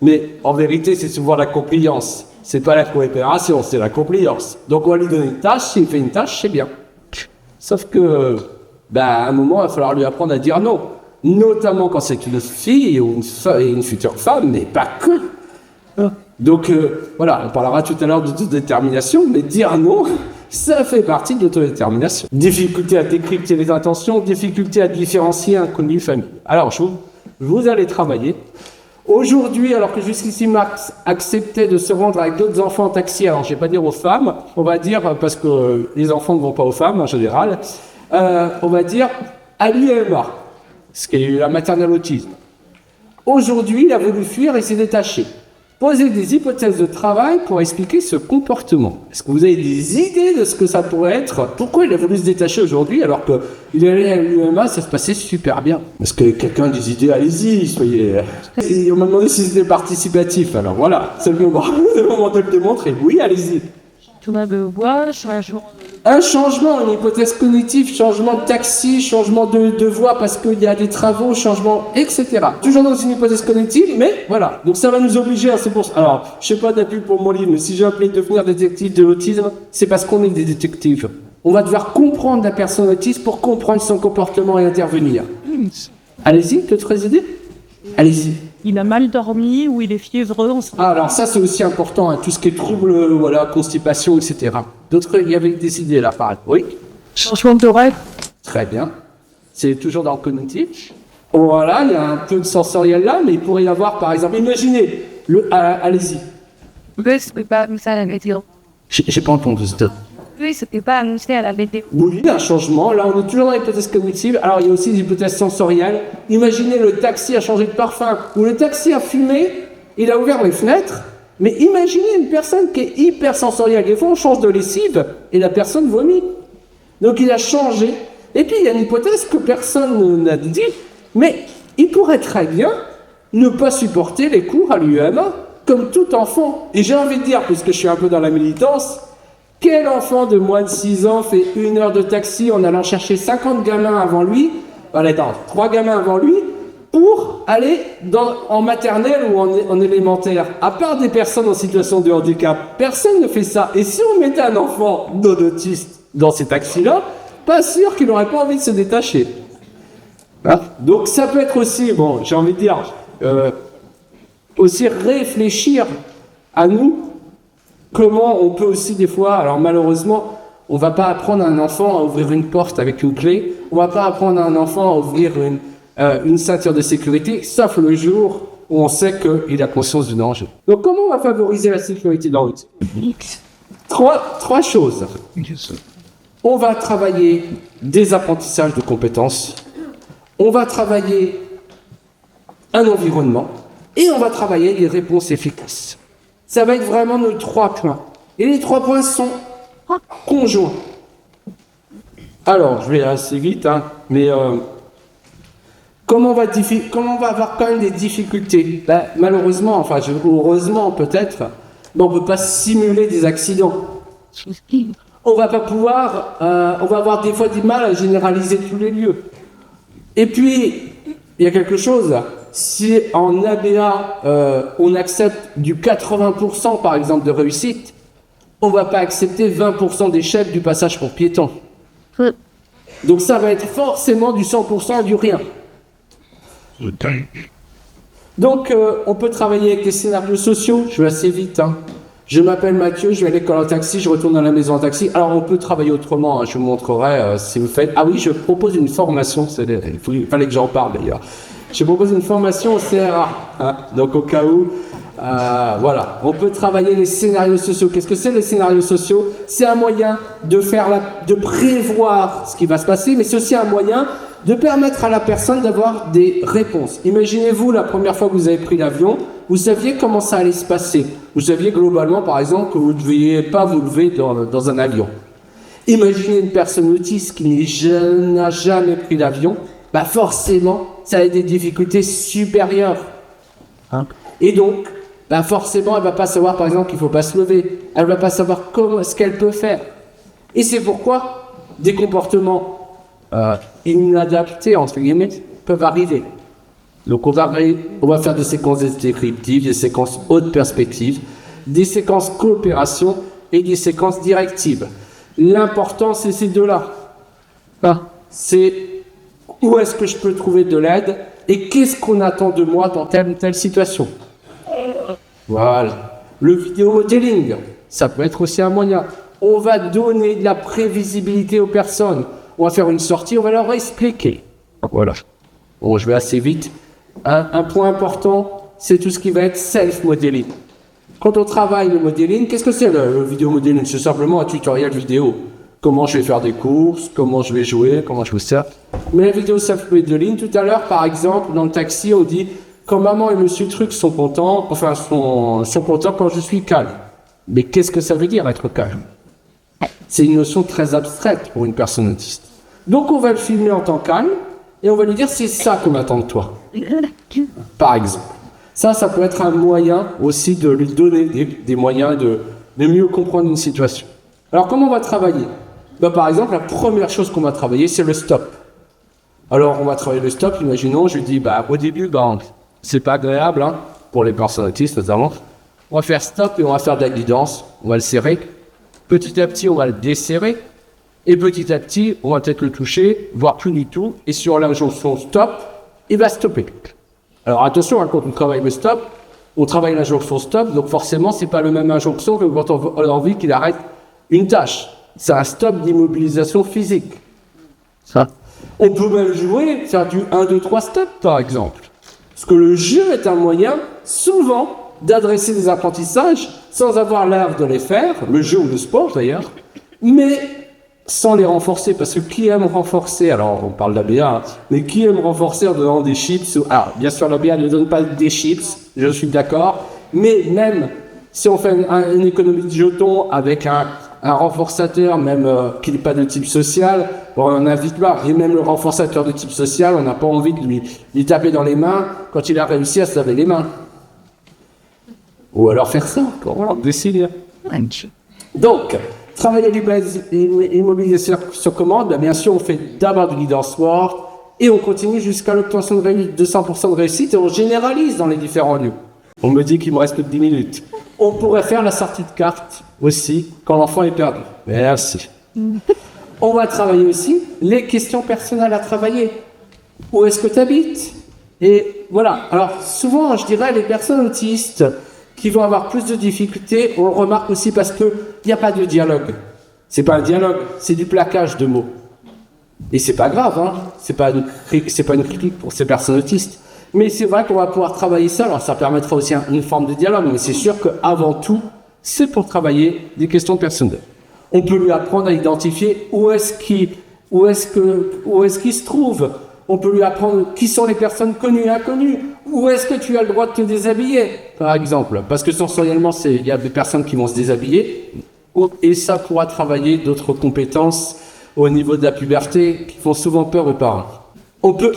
Mais en vérité, c'est souvent la compliance. C'est pas la coopération, c'est la compliance. Donc, on va lui donner une tâche. S'il fait une tâche, c'est bien. Sauf que, à un moment, il va falloir lui apprendre à dire non. Notamment quand c'est une fille ou une future femme, mais pas que. Donc, voilà, on parlera tout à l'heure d'autodétermination, mais dire non, ça fait partie de l'autodétermination. Difficulté à décrypter les intentions, difficulté à différencier inconnu famille. Alors, vous allez travailler. Aujourd'hui, alors que jusqu'ici Max acceptait de se rendre avec d'autres enfants en taxi, alors je ne vais pas dire aux femmes, on va dire, parce que les enfants ne vont pas aux femmes en général, on va dire à l'UMA, ce qui est la maternelle autisme. Aujourd'hui, il a voulu fuir et s'est détaché. Poser des hypothèses de travail pour expliquer ce comportement. Est-ce que vous avez des idées de ce que ça pourrait être? Pourquoi il a voulu se détacher aujourd'hui alors qu'il est allé à l'UMA, ça se passait super bien? Est-ce que quelqu'un a des idées? Allez-y, soyez... Et on m'a demandé si c'était participatif, alors voilà, c'est le moment de le démontrer. Oui, allez-y. Un changement, une hypothèse cognitive, changement de taxi, changement de voie parce qu'il y a des travaux, changement, etc. Toujours dans une hypothèse cognitive, mais voilà. Donc ça va nous obliger à se poursuivre. Alors, je sais pas d'appui pour mon livre, mais si j'ai appelé devenir détective de l'autisme, c'est parce qu'on est des détectives. On va devoir comprendre la personne autiste pour comprendre son comportement et intervenir. Allez-y, d'autres idées? Allez-y. Il a mal dormi ou il est fiévreux. Alors ça c'est aussi important, tout ce qui est trouble, constipation, etc. D'autres, il y avait des idées là, pareil. Oui. Changement de rêve. Très bien. C'est toujours dans le cognitif. Voilà, il y a un peu de sensoriel là, mais il pourrait y avoir, par exemple, imaginez, allez-y. Oui, c'était pas annoncé à la météo. J'ai pas entendu ça. Oui, c'était pas annoncé à la météo. Oui, un changement. Là, on est toujours dans l'hypothèse cognitive. Alors, il y a aussi des hypothèses sensorielles. Imaginez, le taxi a changé de parfum, ou le taxi a fumé, il a ouvert les fenêtres. Mais imaginez une personne qui est hyper sensorielle. Des fois, on change de lessive et la personne vomit. Donc, il a changé. Et puis, il y a une hypothèse que personne n'a dit, mais il pourrait très bien ne pas supporter les cours à l'UMA, comme tout enfant. Et j'ai envie de dire, puisque je suis un peu dans la militance, quel enfant de moins de 6 ans fait 1 heure de taxi en allant chercher 50 gamins avant lui, 3 gamins avant lui, pour aller en maternelle ou en élémentaire? À part des personnes en situation de handicap, personne ne fait ça. Et si on mettait un enfant non autiste dans ces taxis-là, pas sûr qu'il n'aurait pas envie de se détacher. Hein? Donc ça peut être aussi, j'ai envie de dire, aussi réfléchir à nous. Comment on peut aussi des fois, alors malheureusement, on ne va pas apprendre à un enfant à ouvrir une porte avec une clé, on ne va pas apprendre à un enfant à ouvrir une ceinture de sécurité, sauf le jour où on sait qu'il a conscience du danger. Donc comment on va favoriser la sécurité dans l'autisme? Trois choses. On va travailler des apprentissages de compétences, on va travailler un environnement et on va travailler des réponses efficaces. Ça va être vraiment nos 3 points. Et les 3 points sont conjoints. Alors, je vais assez vite, mais comment on va avoir quand même des difficultés? Malheureusement, heureusement peut-être, mais on ne peut pas simuler des accidents. On va pas pouvoir, on va avoir des fois du mal à généraliser tous les lieux. Et puis, il y a quelque chose. Si en ABA, on accepte du 80% par exemple de réussite, on ne va pas accepter 20% d'échec du passage pour piéton. Donc ça va être forcément du 100% du rien. Donc on peut travailler avec les scénarios sociaux, je vais assez vite. Je m'appelle Mathieu, je vais à l'école en taxi, je retourne à la maison en taxi. Alors on peut travailler autrement, je vous montrerai si vous faites... Ah oui, je propose une formation, il fallait que j'en parle d'ailleurs. Je propose une formation au CRA, donc au cas où, voilà, on peut travailler les scénarios sociaux. Qu'est-ce que c'est les scénarios sociaux? C'est un moyen de prévoir ce qui va se passer, mais c'est aussi un moyen de permettre à la personne d'avoir des réponses. Imaginez-vous la première fois que vous avez pris l'avion, vous saviez comment ça allait se passer. Vous saviez globalement, par exemple, que vous ne deviez pas vous lever dans un avion. Imaginez une personne autiste qui n'a jamais pris l'avion, forcément, ça a des difficultés supérieures. hein. Et donc, ben forcément, elle va pas savoir, par exemple, qu'il faut pas se lever. Elle va pas savoir comment ce qu'elle peut faire. Et c'est pourquoi des comportements inadaptés, entre guillemets, peuvent arriver. Donc on va faire des séquences descriptives, des séquences haute perspective, des séquences coopération et des séquences directives. L'important, c'est ces deux-là. C'est où est-ce que je peux trouver de l'aide et qu'est-ce qu'on attend de moi dans telle ou telle situation. Voilà. Le vidéo-modeling, ça peut être aussi un moyen. On va donner de la prévisibilité aux personnes. On va faire une sortie, on va leur expliquer. Voilà. Bon, je vais assez vite. Un point important, c'est tout ce qui va être self-modeling. Quand on travaille le modeling, qu'est-ce que c'est le vidéo-modeling? C'est simplement un tutoriel vidéo. Comment je vais faire des courses, comment je vais jouer, comment je fais ça. Mais la vidéo self-modeling, tout à l'heure, par exemple, dans le taxi, on dit quand maman et monsieur Truc sont contents, sont contents quand je suis calme. Mais qu'est-ce que ça veut dire être calme? C'est une notion très abstraite pour une personne autiste. Donc on va le filmer en tant que calme et on va lui dire c'est ça qu'on attend de toi. Par exemple. Ça peut être un moyen aussi de lui donner des moyens de mieux comprendre une situation. Alors comment on va travailler? Par exemple, la première chose qu'on va travailler, c'est le stop. Alors on va travailler le stop, imaginons, je lui dis, au début, c'est pas agréable, hein, pour les personnes autistes notamment. On va faire stop et on va faire de la guidance, on va le serrer. Petit à petit, on va le desserrer. Et petit à petit, on va peut-être le toucher, voire plus du tout. Et sur l'injonction stop, il va stopper. Alors attention, quand on travaille le stop, on travaille l'injonction stop, donc forcément, c'est pas le même injonction que quand on a envie qu'il arrête une tâche. C'est un stop d'immobilisation physique. Ça. On peut même jouer, faire du 1, 2, 3 stop, par exemple. Parce que le jeu est un moyen, souvent, d'adresser des apprentissages sans avoir l'air de les faire, le jeu ou le sport d'ailleurs, mais sans les renforcer, parce que qui aime renforcer, alors on parle d'ABA, hein, mais qui aime renforcer en donnant des chips alors bien sûr l'ABA ne donne pas des chips, je suis d'accord, mais même si on fait une économie de jetons avec un renforçateur, même qui n'est pas de type social, on invite pas, et même le renforçateur de type social, on n'a pas envie de lui taper dans les mains quand il a réussi à se laver les mains. Ou alors faire ça, voilà, décider. Donc, travailler l'immobilisation sur commande, bien sûr, on fait d'abord du guidance word et on continue jusqu'à l'obtention de 200% de réussite et on généralise dans les différents lieux. On me dit qu'il me reste que 10 minutes. On pourrait faire la sortie de carte aussi quand l'enfant est perdu. Merci. On va travailler aussi les questions personnelles à travailler. Où est-ce que tu habites? Et voilà. Alors, souvent, je dirais, les personnes autistes qui vont avoir plus de difficultés, on le remarque aussi parce qu'il n'y a pas de dialogue. C'est pas un dialogue, c'est du plaquage de mots. Et c'est pas grave, hein. C'est pas une critique pour ces personnes autistes. Mais c'est vrai qu'on va pouvoir travailler ça, alors ça permettra aussi une forme de dialogue, mais c'est sûr qu'avant tout, c'est pour travailler des questions personnelles. On peut lui apprendre à identifier où est-ce qu'il se trouve. On peut lui apprendre qui sont les personnes connues et inconnues. Où est-ce que tu as le droit de te déshabiller, par exemple? Parce que sensoriellement, il y a des personnes qui vont se déshabiller. Et ça pourra travailler d'autres compétences au niveau de la puberté qui font souvent peur aux parents. On peut,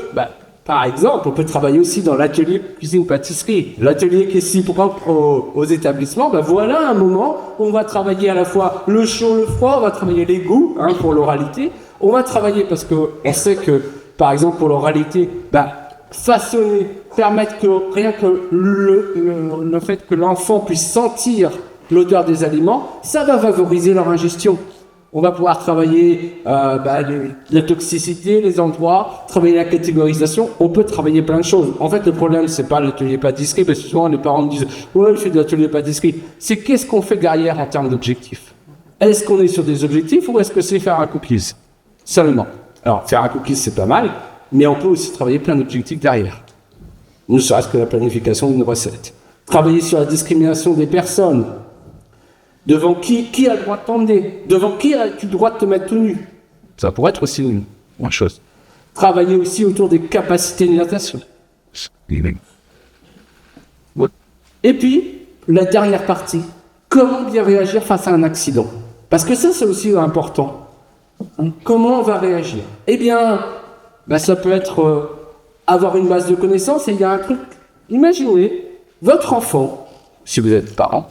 par exemple, on peut travailler aussi dans l'atelier cuisine-pâtisserie. L'atelier qui est si propre aux établissements, voilà un moment où on va travailler à la fois le chaud, le froid, on va travailler les goûts, hein, pour l'oralité. On va travailler parce qu'on sait que, par exemple, pour l'oralité, façonner, permettre que rien que le fait que l'enfant puisse sentir l'odeur des aliments, ça va favoriser leur ingestion. On va pouvoir travailler la toxicité, les endroits, travailler la catégorisation. On peut travailler plein de choses. En fait, le problème, c'est pas l'atelier pâtisserie, parce que souvent les parents me disent « Ouais, je fais de l'atelier pâtisserie ». C'est qu'est-ce qu'on fait derrière en termes d'objectifs. Est-ce qu'on est sur des objectifs ou est-ce que c'est faire un cookies seulement? Alors, faire un cookies, c'est pas mal, mais on peut aussi travailler plein d'objectifs derrière. Ne serait-ce que la planification d'une recette. Travailler sur la discrimination des personnes. Devant qui a le droit de t'emmener? Devant qui as-tu le droit de te mettre tout nu? Ça pourrait être aussi une chose. Travailler aussi autour des capacités de natation. Et puis, la dernière partie. Comment bien réagir face à un accident? Parce que ça, c'est aussi important. Comment on va réagir? Eh bien, ça peut être avoir une base de connaissances et il y a un truc. Imaginez Votre enfant, si vous êtes parent,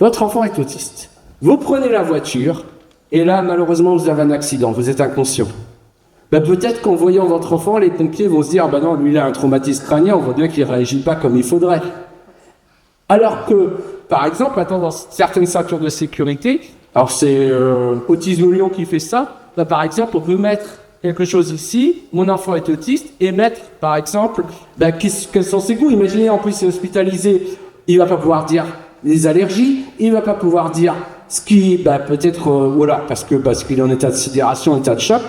votre enfant est autiste. Vous prenez la voiture, et là, malheureusement, vous avez un accident, vous êtes inconscient. Ben, peut-être qu'en voyant votre enfant, les pompiers vont se dire, bah non, lui, il a un traumatisme crânien, on voit bien qu'il ne réagit pas comme il faudrait. Alors que, par exemple, maintenant, dans certaines ceintures de sécurité, alors c'est Autisme Lyon qui fait ça, ben, par exemple, on peut mettre quelque chose ici, mon enfant est autiste, et mettre, par exemple, ben, quels sont ses goûts. Imaginez, en plus, il est hospitalisé, il ne va pas pouvoir dire les allergies, il ne va pas pouvoir dire ce qui, ben, peut-être, voilà, parce qu'il est en état de sidération, en état de choc.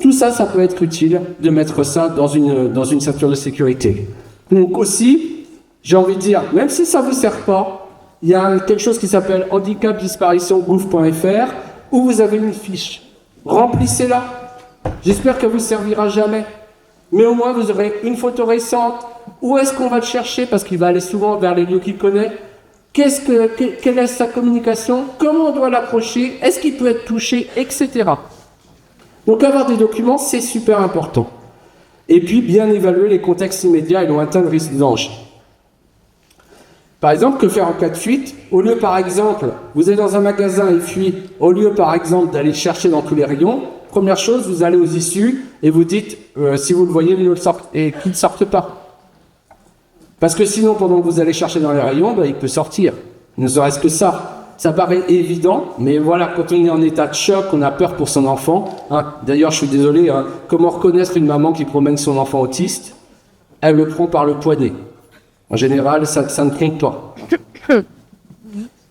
Tout ça, ça peut être utile de mettre ça dans une ceinture de sécurité. Donc aussi, j'ai envie de dire, même si ça ne vous sert pas, il y a quelque chose qui s'appelle handicapdisparition.gouv.fr où vous avez une fiche. Remplissez-la. J'espère qu'elle ne vous servira jamais. Mais au moins, vous aurez une photo récente. Où est-ce qu'on va le chercher? Parce qu'il va aller souvent vers les lieux qu'il connaît. Quelle est sa communication? Comment on doit l'approcher? Est-ce qu'il peut être touché? Etc. Donc avoir des documents, c'est super important. Et puis, bien évaluer les contextes immédiats et lointains de risque de danger. Par exemple, que faire en cas de fuite? Au lieu, par exemple, vous êtes dans un magasin et fuit, au lieu, par exemple, d'aller chercher dans tous les rayons, première chose, vous allez aux issues et vous dites, si vous le voyez, qu'il ne sorte pas. Parce que sinon, pendant que vous allez chercher dans les rayons, ben, il peut sortir. Ne serait-ce que ça. Ça paraît évident, mais voilà, quand on est en état de choc, on a peur pour son enfant. Hein. D'ailleurs, je suis désolé, hein, comment reconnaître une maman qui promène son enfant autiste? Elle le prend par le poignet. En général, ça ne trompe pas.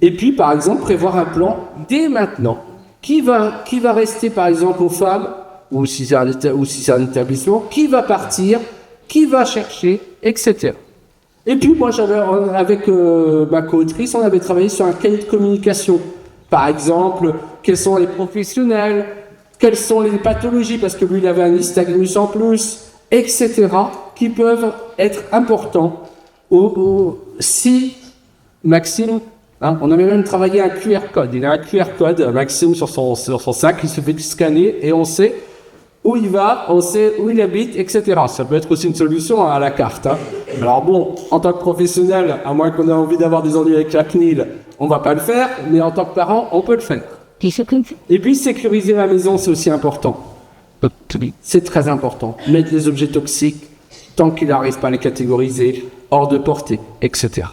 Et puis, par exemple, prévoir un plan dès maintenant. Qui va rester, par exemple, aux femmes, ou si c'est un établissement, qui va partir, qui va chercher, etc. Et puis, moi, avec ma co-autrice, on avait travaillé sur un cahier de communication. Par exemple, quels sont les professionnels, quelles sont les pathologies, parce que lui, il avait un nystagmus en plus, etc., qui peuvent être importants. Si Maxime, hein, on avait même travaillé un QR code. Il a un QR code, Maxime, sur son sac, il se fait scanner et on sait où il va, on sait où il habite, etc. Ça peut être aussi une solution à la carte. Hein. Alors bon, en tant que professionnel, à moins qu'on ait envie d'avoir des ennuis avec la CNIL, on va pas le faire, mais en tant que parent, on peut le faire. Et puis sécuriser la maison, c'est aussi important. C'est très important. Mettre les objets toxiques, tant qu'il n'arrive pas à les catégoriser, hors de portée, etc.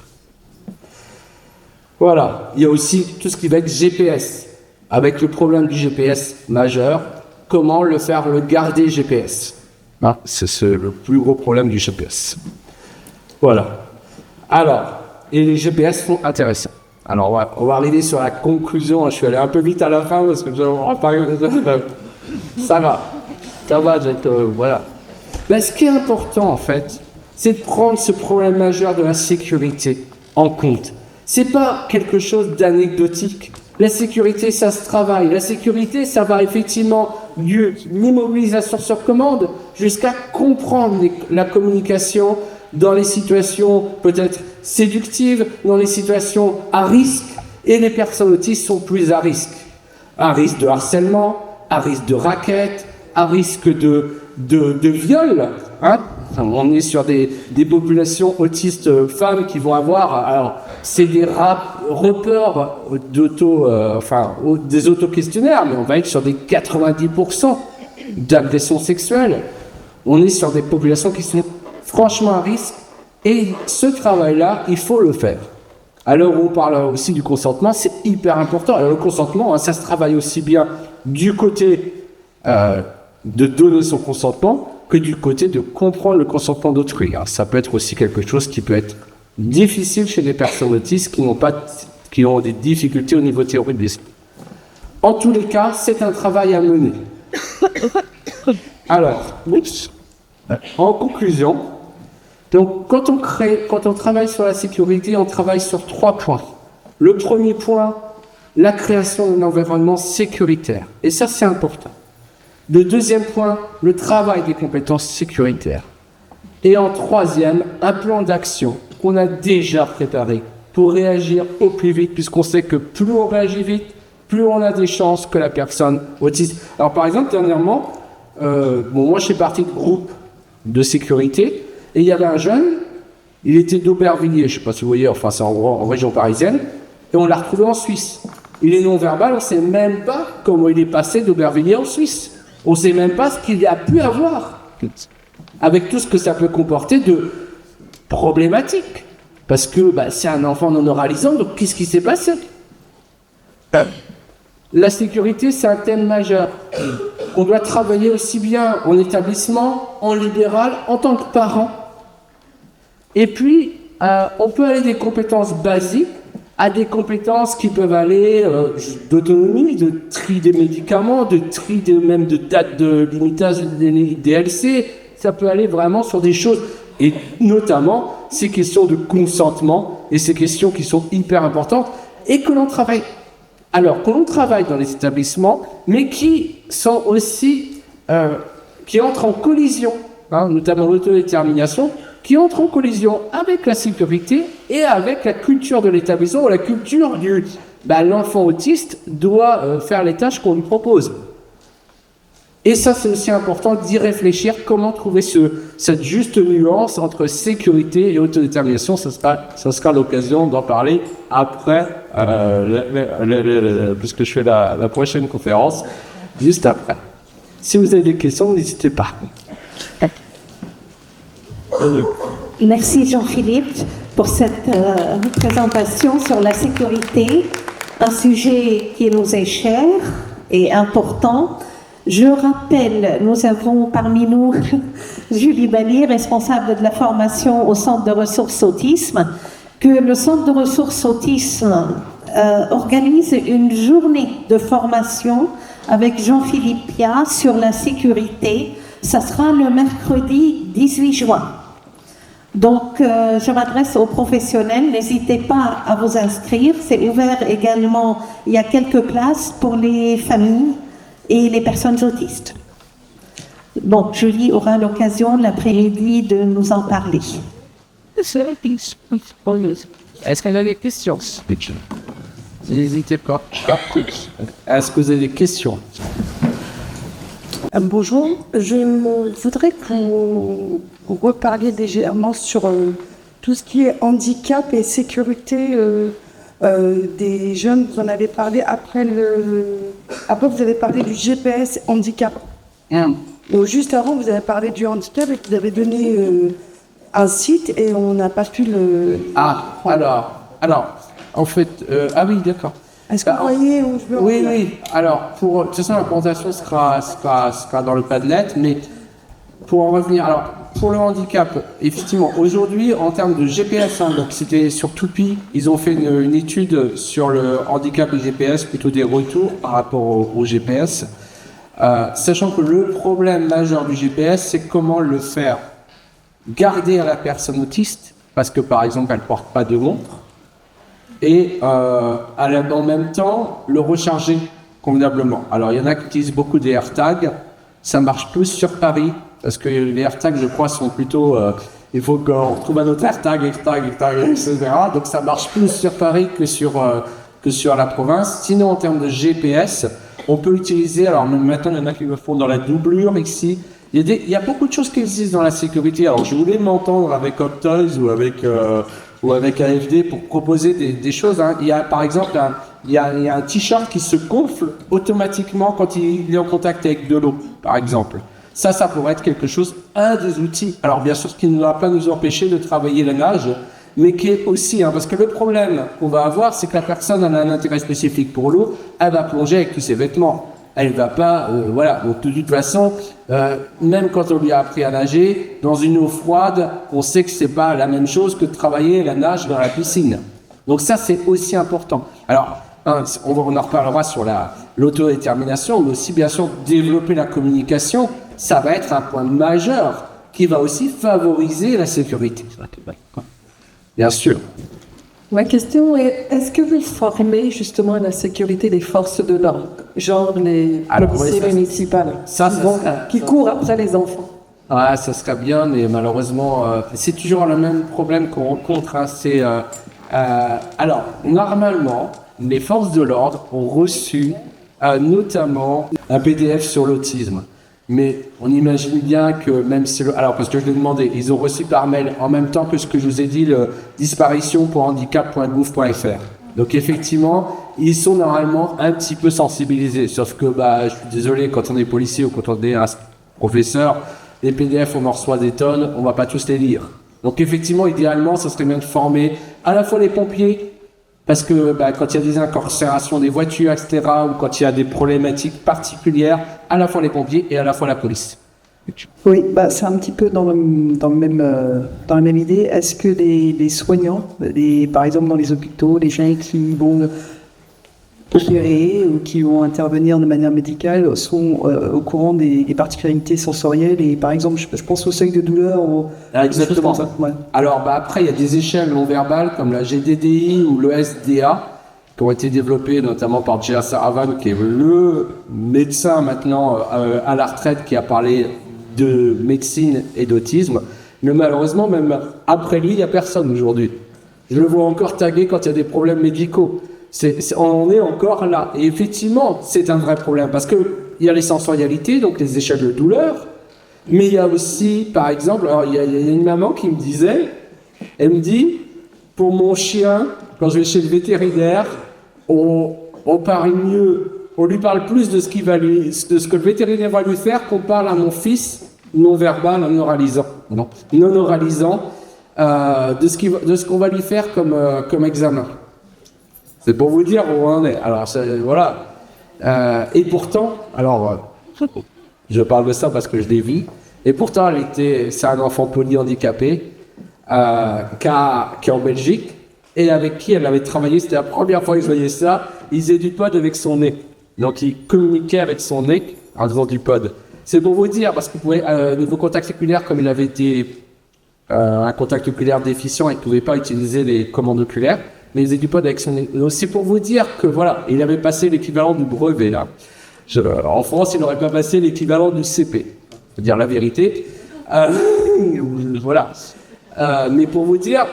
Voilà. Il y a aussi tout ce qui va être GPS. Avec le problème du GPS majeur, comment le garder GPS. Hein, c'est le plus gros problème du GPS. Voilà. Alors, et les GPS sont intéressants. Alors, on va arriver sur la conclusion. Je suis allé un peu vite à la fin parce que ça va, voilà. Mais ce qui est important, en fait, c'est de prendre ce problème majeur de la sécurité en compte. C'est pas quelque chose d'anecdotique. La sécurité, ça se travaille. La sécurité, ça va effectivement de l'immobilisation sur commande jusqu'à comprendre la communication dans les situations peut-être séductives, dans les situations à risque. Et les personnes autistes sont plus à risque. À risque de harcèlement, à risque de racket, à risque de viol. Hein. On est sur des populations autistes femmes qui vont avoir, alors c'est des reports des auto-questionnaires, mais on va être sur des 90% d'agressions sexuelles. On est sur des populations qui sont franchement à risque, et ce travail-là, il faut le faire. À l'heure où on parle aussi du consentement, c'est hyper important. Alors le consentement, hein, ça se travaille aussi bien du côté de donner son consentement, que du côté de comprendre le consentement d'autrui. Alors, ça peut être aussi quelque chose qui peut être difficile chez les personnes autistes qui ont des difficultés au niveau théorique de l'esprit. En tous les cas, c'est un travail à mener. Alors, en conclusion, donc quand on travaille sur la sécurité, on travaille sur 3 points. Le premier point, la création d'un environnement sécuritaire. Et ça, c'est important. Le deuxième point, le travail des compétences sécuritaires. Et en troisième, un plan d'action qu'on a déjà préparé pour réagir au plus vite, puisqu'on sait que plus on réagit vite, plus on a des chances que la personne autiste. Alors par exemple, dernièrement, moi je fais partie de groupe de sécurité, et il y avait un jeune Il était d'Aubervilliers, je ne sais pas si vous voyez, enfin c'est en région parisienne, et on l'a retrouvé en Suisse. Il est non-verbal, on ne sait même pas comment il est passé d'Aubervilliers en Suisse. On ne sait même pas ce qu'il a pu avoir, avec tout ce que ça peut comporter de problématiques. Parce que c'est un enfant non oralisant, donc qu'est-ce qui s'est passé? La sécurité, c'est un thème majeur. On doit travailler aussi bien en établissement, en libéral, en tant que parent. Et puis, on peut aller des compétences basiques à des compétences qui peuvent aller d'autonomie, de tri des médicaments, de tri même de date de limitage des DLC. Ça peut aller vraiment sur des choses, et notamment ces questions de consentement et ces questions qui sont hyper importantes et que l'on travaille. Alors, que l'on travaille dans les établissements, mais qui sont aussi, qui entrent en collision, notamment l'autodétermination, qui entre en collision avec la sécurité et avec la culture de l'établissement, ou la culture du l'enfant autiste doit faire les tâches qu'on lui propose. Et ça, c'est aussi important d'y réfléchir, comment trouver cette juste nuance entre sécurité et autodétermination. Ça sera l'occasion d'en parler après, puisque je fais la prochaine conférence, juste après. Si vous avez des questions, n'hésitez pas. Merci Jean-Philippe pour cette présentation sur la sécurité, un sujet qui nous est cher et important. Je rappelle, nous avons parmi nous Julie Bali, responsable de la formation au Centre de ressources autisme, que le Centre de ressources autisme organise une journée de formation avec Jean-Philippe Pia sur la sécurité. Ça sera le mercredi 18 juin. Donc, je m'adresse aux professionnels, n'hésitez pas à vous inscrire. C'est ouvert également, il y a quelques places pour les familles et les personnes autistes. Donc, Julie aura l'occasion l'après-midi de nous en parler. Est-ce qu'elle a des questions? N'hésitez pas. Est-ce que vous avez des questions? Bonjour, je voudrais que vous reparliez légèrement sur tout ce qui est handicap et sécurité des jeunes. Vous en avez parlé après vous avez parlé du GPS handicap. Donc, juste avant, vous avez parlé du handicap et vous avez donné un site et on n'a pas pu le... Alors, en fait... oui, d'accord. Est-ce que vous voyez où je veux en venir? Oui. Alors, de toute façon, la présentation sera dans le Padlet, mais pour en revenir, alors, pour le handicap, effectivement, aujourd'hui, en termes de GPS, donc c'était sur Toupie, ils ont fait une étude sur le handicap et GPS, plutôt des retours par rapport au GPS, sachant que le problème majeur du GPS, c'est comment le faire garder à la personne autiste, parce que, par exemple, elle ne porte pas de montre, et en même temps le recharger convenablement. Alors il y en a qui utilisent beaucoup des AirTags, ça marche plus sur Paris parce que les AirTags je crois sont plutôt il faut qu'on trouve un autre AirTag, etc. Donc ça marche plus sur Paris que sur la province. Sinon en termes de GPS, on peut utiliser, alors même maintenant il y en a qui le font dans la doublure ici. Il y a beaucoup de choses qui existent dans la sécurité. Alors je voulais m'entendre avec Optoys ou avec AFD pour proposer des choses. Il y a par exemple il y a un t-shirt qui se gonfle automatiquement quand il est en contact avec de l'eau, par exemple. Ça pourrait être quelque chose, un des outils. Alors bien sûr, ce qui ne va pas nous empêcher de travailler la nage, mais qui est aussi, parce que le problème qu'on va avoir, c'est que la personne a un intérêt spécifique pour l'eau, elle va plonger avec tous ses vêtements. Elle va pas, Donc de toute façon, même quand on lui a appris à nager, dans une eau froide, on sait que c'est pas la même chose que de travailler la nage dans la piscine. Donc ça, c'est aussi important. Alors, on en reparlera sur l'autodétermination, mais aussi bien sûr développer la communication. Ça va être un point majeur qui va aussi favoriser la sécurité. Bien sûr. Ma question est, est-ce que vous formez justement à la sécurité des forces de l'ordre, genre les policiers municipaux qui courent après les enfants? Ça serait bien, mais malheureusement, c'est toujours le même problème qu'on rencontre. Alors, normalement, les forces de l'ordre ont reçu notamment un PDF sur l'autisme. Mais on imagine bien que même si... Alors, parce que je l'ai demandé, ils ont reçu par mail en même temps que ce que je vous ai dit, le disparition.handicap.gouv.fr. Donc effectivement, ils sont normalement un petit peu sensibilisés. Sauf que, je suis désolé, quand on est policier ou quand on est un professeur, les PDF, on en reçoit des tonnes, on va pas tous les lire. Donc effectivement, idéalement, ça serait bien de former à la fois les pompiers, parce que quand il y a des incarcérations des voitures, etc., ou quand il y a des problématiques particulières, à la fois les pompiers et à la fois la police. Oui, c'est un petit peu dans la même idée. Est-ce que les soignants, par exemple dans les hôpitaux, les gens qui vont opérer ou qui vont intervenir de manière médicale sont au courant des particularités sensorielles et par exemple, je pense au seuil de douleur ou exactement. Ça. Ouais. Alors après, il y a des échelles non verbales comme la GDDI ou le SDA qui ont été développées notamment par J.A. Saravan, qui est le médecin maintenant à la retraite qui a parlé de médecine et d'autisme. Mais malheureusement, même après lui, il n'y a personne aujourd'hui. Je le vois encore tagué quand il y a des problèmes médicaux. On est encore là. Et effectivement, c'est un vrai problème parce qu'il y a les sensorialités, donc les échelles de douleur, mais il y a aussi, par exemple, il y a une maman qui me disait, elle me dit, pour mon chien, quand je vais chez le vétérinaire, on parle mieux, on lui parle plus de ce que le vétérinaire va lui faire qu'on parle à mon fils non-verbal, non-oralisant, de ce qu'on va lui faire comme examen. C'est pour vous dire où on en est. Alors, voilà. Et pourtant, je parle de ça parce que je l'ai vu, et pourtant, c'est un enfant polyhandicapé qui est en Belgique, et avec qui elle avait travaillé, c'était la première fois que je voyais ça, il faisait du pod avec son nez. Donc, il communiquait avec son nez en faisant du pod. C'est pour vous dire, parce que niveau contact oculaire, comme il avait été un contact oculaire déficient, il ne pouvait pas utiliser les commandes oculaires, mais il faisait du pod avec son nez. Donc, c'est pour vous dire que voilà, il avait passé l'équivalent du brevet, là. En France, il n'aurait pas passé l'équivalent du CP. Faut dire la vérité. Voilà. Mais pour vous dire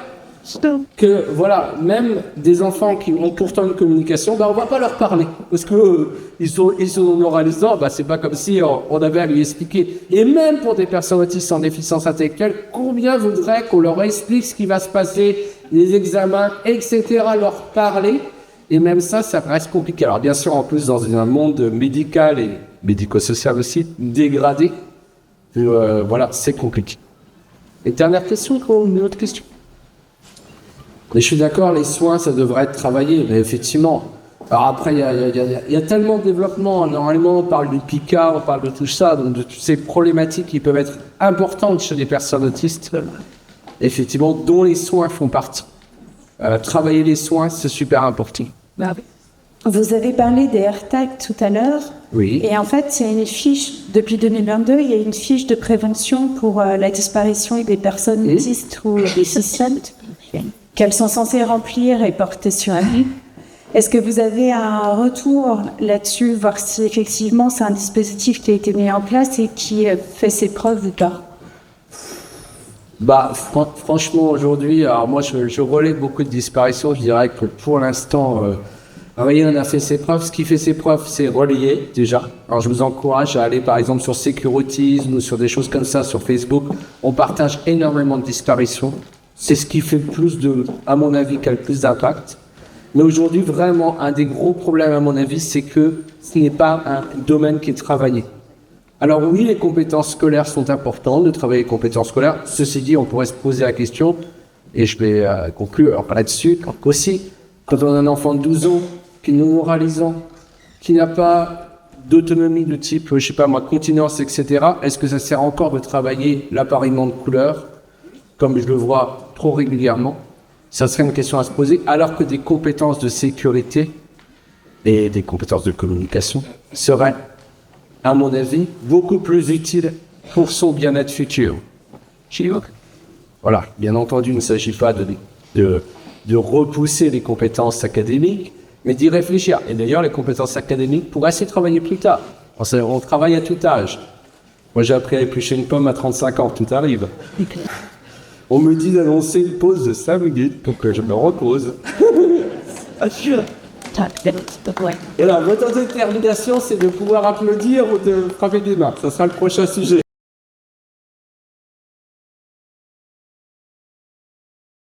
que, voilà, même des enfants qui ont pourtant une communication, on va pas leur parler. Parce que ils sont oralisants, c'est pas comme si on avait à lui expliquer. Et même pour des personnes autistes sans déficience intellectuelle, combien voudraient qu'on leur explique ce qui va se passer, les examens, etc., leur parler. Et même ça reste compliqué. Alors bien sûr, en plus, dans un monde médical et médico-social aussi, dégradé, voilà, c'est compliqué. Et dernière question, une autre question. Mais je suis d'accord, les soins, ça devrait être travaillé, mais effectivement. Alors après, il y a tellement de développement. Normalement, on parle du PICA, on parle de tout ça, donc de toutes ces problématiques qui peuvent être importantes chez les personnes autistes, effectivement, dont les soins font partie. Travailler les soins, c'est super important. Vous avez parlé des AirTags tout à l'heure. Oui. Et en fait, il y a une fiche, depuis 2022, il y a une fiche de prévention pour la disparition des personnes autistes ou déficientes qu'elles sont censées remplir et porter sur elles. Est-ce que vous avez un retour là-dessus, voir si effectivement c'est un dispositif qui a été mis en place et qui fait ses preuves ou pas? Franchement, aujourd'hui, alors moi, je relève beaucoup de disparitions. Je dirais que pour l'instant, rien n'a fait ses preuves. Ce qui fait ses preuves, c'est relayer, déjà. Alors, je vous encourage à aller, par exemple, sur Sécuritisme ou sur des choses comme ça, sur Facebook. On partage énormément de disparitions. C'est ce qui fait à mon avis, qui a le plus d'impact. Mais aujourd'hui, vraiment, un des gros problèmes, à mon avis, c'est que ce n'est pas un domaine qui est travaillé. Alors oui, les compétences scolaires sont importantes, de travailler les compétences scolaires. Ceci dit, on pourrait se poser la question, et je vais conclure là-dessus, aussi, quand on a un enfant de 12 ans, qui est non-moralisant, qui n'a pas d'autonomie de type, je sais pas moi, continence, etc., est-ce que ça sert encore de travailler l'appariement de couleurs, comme je le vois trop régulièrement? Ça serait une question à se poser, alors que des compétences de sécurité et des compétences de communication seraient, à mon avis, beaucoup plus utiles pour son bien-être futur. Voilà, bien entendu, il ne s'agit pas de repousser les compétences académiques, mais d'y réfléchir. Et d'ailleurs, les compétences académiques pourraient s'y travailler plus tard. On travaille à tout âge. Moi, j'ai appris à éplucher une pomme à 35 ans, tout arrive. On me dit d'annoncer une pause de 5 minutes pour que je me repose. Et là, votre détermination, c'est de pouvoir applaudir ou de frapper des mains. Ça sera le prochain sujet.